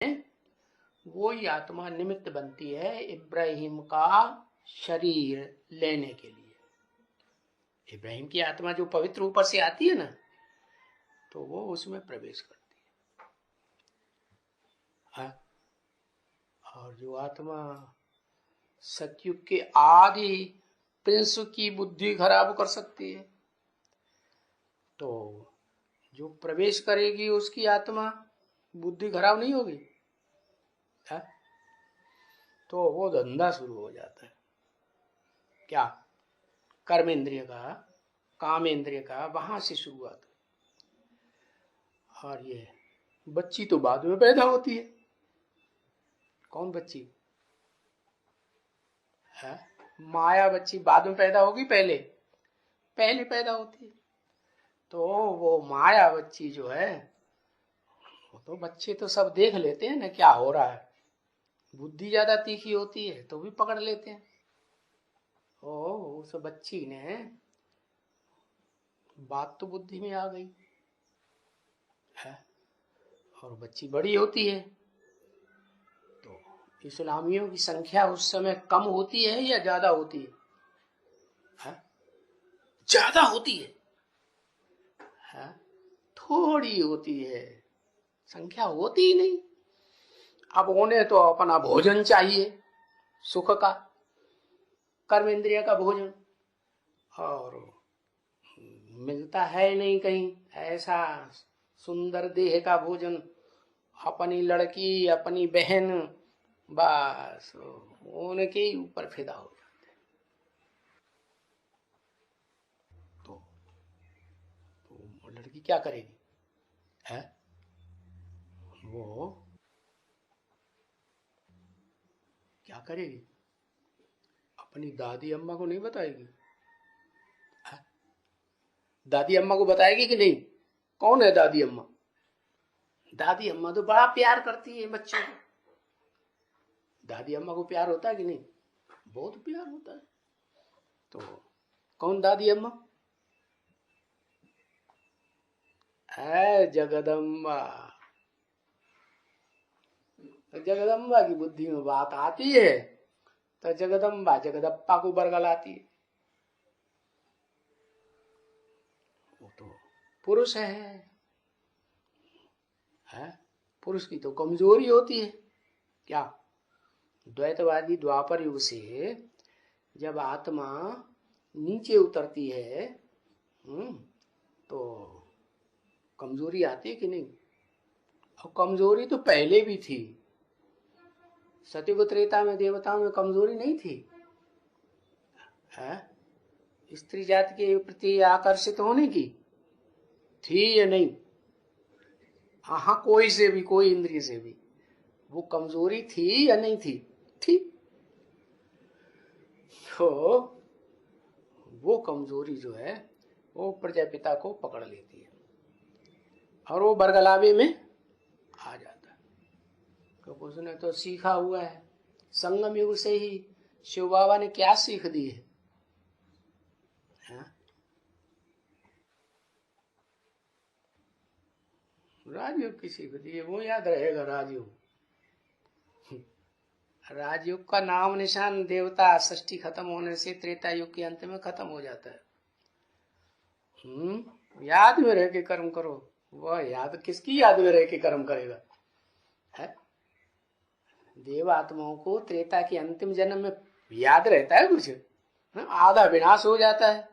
वो ही आत्मा निमित्त बनती है इब्राहिम का शरीर लेने के लिए। इब्राहिम की आत्मा जो पवित्र ऊपर से आती है ना, तो वो उसमें प्रवेश करती है। और जो आत्मा सतयुग के आदि प्रिंस की बुद्धि खराब कर सकती है, तो जो प्रवेश करेगी उसकी आत्मा बुद्धि खराब नहीं होगी है? तो वो धंधा शुरू हो जाता है। क्या? कर्मेंद्रिय का, कामेंद्रिय का, वहां से शुरुआत। और ये बच्ची तो बाद में पैदा होती है। कौन बच्ची है? माया बच्ची बाद में पैदा होगी, पहले पहले पैदा होती है। तो वो माया बच्ची जो है, वो तो बच्चे तो सब देख लेते हैं ना क्या हो रहा है, बुद्धि ज्यादा तीखी होती है तो भी पकड़ लेते हैं। उस बच्ची ने बात तो बुद्धि में आ गई है, और बच्ची बड़ी होती है तो इस्लामियों की संख्या उस समय कम होती है या ज्यादा होती है? ज्यादा होती है? थोड़ी होती है, संख्या होती ही नहीं। अब उन्हें तो अपना भोजन चाहिए, सुख का, कर्म इंद्रिय का भोजन, और मिलता है नहीं कहीं ऐसा सुंदर देह का भोजन। अपनी लड़की, अपनी बहन, बस उनके ही ऊपर फिदा हो जाते। तो लड़की क्या करेगी है? वो क्या करेगी? अपनी दादी अम्मा को नहीं बताएगी है? दादी अम्मा को बताएगी कि नहीं? कौन है दादी अम्मा? दादी अम्मा तो बड़ा प्यार करती है बच्चों को। दादी अम्मा को प्यार होता है कि नहीं? बहुत प्यार होता है। तो कौन दादी अम्मा है? जगदम्बा। जगदम्बा की बुद्धि में बात आती है तो जगदम्बा जगदप्पा को बरगलाती है। वो तो पुरुष है? पुरुष की तो कमजोरी होती है। क्या? द्वैतवादी द्वापर युग से जब आत्मा नीचे उतरती है तो कमजोरी आती है कि नहीं? और कमजोरी तो पहले भी थी। सतयुग त्रेता में देवताओं में कमजोरी नहीं थी है? स्त्री जाति के प्रति आकर्षित होने की थी या नहीं? हाँ, कोई से भी, कोई इंद्रिय से भी वो कमजोरी थी या नहीं थी? थी। तो वो कमजोरी जो है वो प्रजापिता को पकड़ लेती है और वो बरगलावे में आ जाता है। तो उसने तो सीखा हुआ है संगम युग से ही। शिव बाबा ने क्या सीख दी है? राजयोग की सीख दी है, वो याद रहेगा। राजयोग, राजयोग का नाम निशान देवता षष्ठी खत्म होने से त्रेता युग के अंत में खत्म हो जाता है। याद में रह के कर्म करो। वह याद किसकी याद में रह के कर्म करेगा है? देव आत्माओं को त्रेता के अंतिम जन्म में याद रहता है कुछ? आधा विनाश हो जाता है।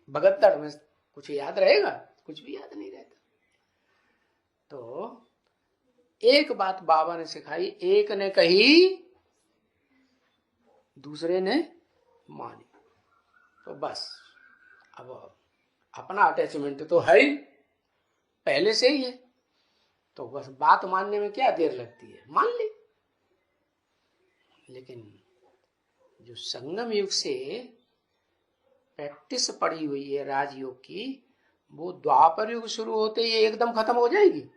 भगतड़ में कुछ याद रहेगा? कुछ भी याद नहीं रहता। तो एक बात बाबा ने सिखाई, एक ने कही दूसरे ने मानी, तो बस अब अपना अटैचमेंट तो है ही, पहले से ही है। तो बस बात मानने में क्या देर लगती है, मान ली। लेकिन जो संगम युग से प्रैक्टिस पड़ी हुई है राजयोग की, वो द्वापर युग शुरू होते ही एकदम खत्म हो जाएगी।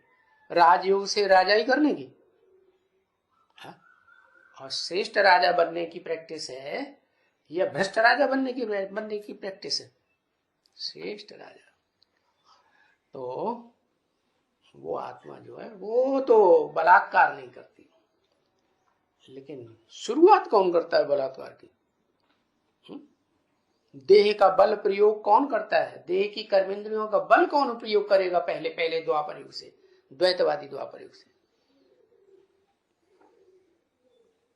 राजयोग से राजाई करने की और श्रेष्ठ राजा बनने की प्रैक्टिस है या भ्रष्ट राजा बनने की प्रैक्टिस है? श्रेष्ठ राजा। तो वो आत्मा जो है वो तो बलात्कार नहीं करती, लेकिन शुरुआत कौन करता है बलात्कार की? देह का बल प्रयोग कौन करता है? देह की कर्मेंद्रियों का बल कौन प्रयोग करेगा? पहले पहले द्वापर युग से, द्वैतवादी द्वापर युग से।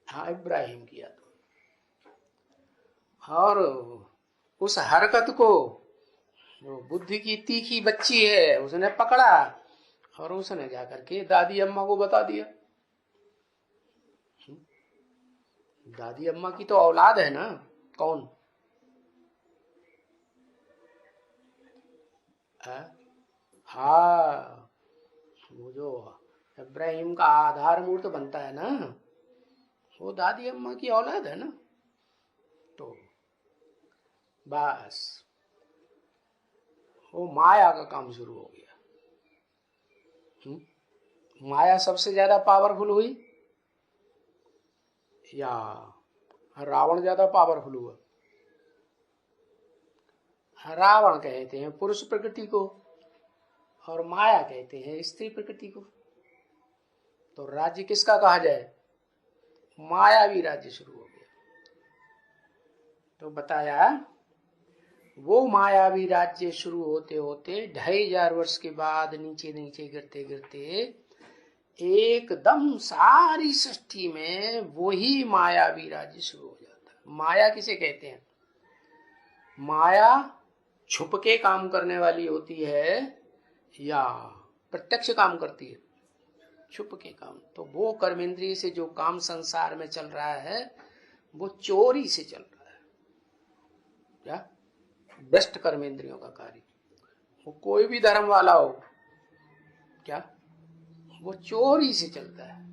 हाँ, इब्राहिम किया तो। और उस हरकत को जो बुद्धि की तीखी बच्ची है उसने पकड़ा और उसने जाकर के दादी अम्मा को बता दिया। दादी अम्मा की तो औलाद है ना। कौन? हाँ, वो जो इब्राहिम का आधार मूर्त बनता है ना, वो दादी अम्मा की औलाद है ना। तो बस वो माया का काम शुरू हो गया। माया सबसे ज्यादा पावरफुल हुई या रावण ज्यादा पावरफुल हुआ? रावण कहते हैं पुरुष प्रकृति को और माया कहते हैं स्त्री प्रकृति को। तो राज्य किसका कहा जाए? मायावी राज्य शुरू हो गया। तो बताया वो मायावी राज्य शुरू होते होते 2500 वर्ष के बाद नीचे नीचे गिरते गिरते एकदम सारी सृष्टि में वही मायावी राज्य शुरू हो जाता है। माया किसे कहते हैं? माया छुप के काम करने वाली होती है या प्रत्यक्ष काम करती है? छुप के काम। तो वो कर्मेंद्रिय से जो काम संसार में चल रहा है वो चोरी से चल रहा है। क्या? भ्रष्ट कर्मेंद्रियों का कार्य। वो कोई भी धर्म वाला हो, क्या वो चोरी से चलता है।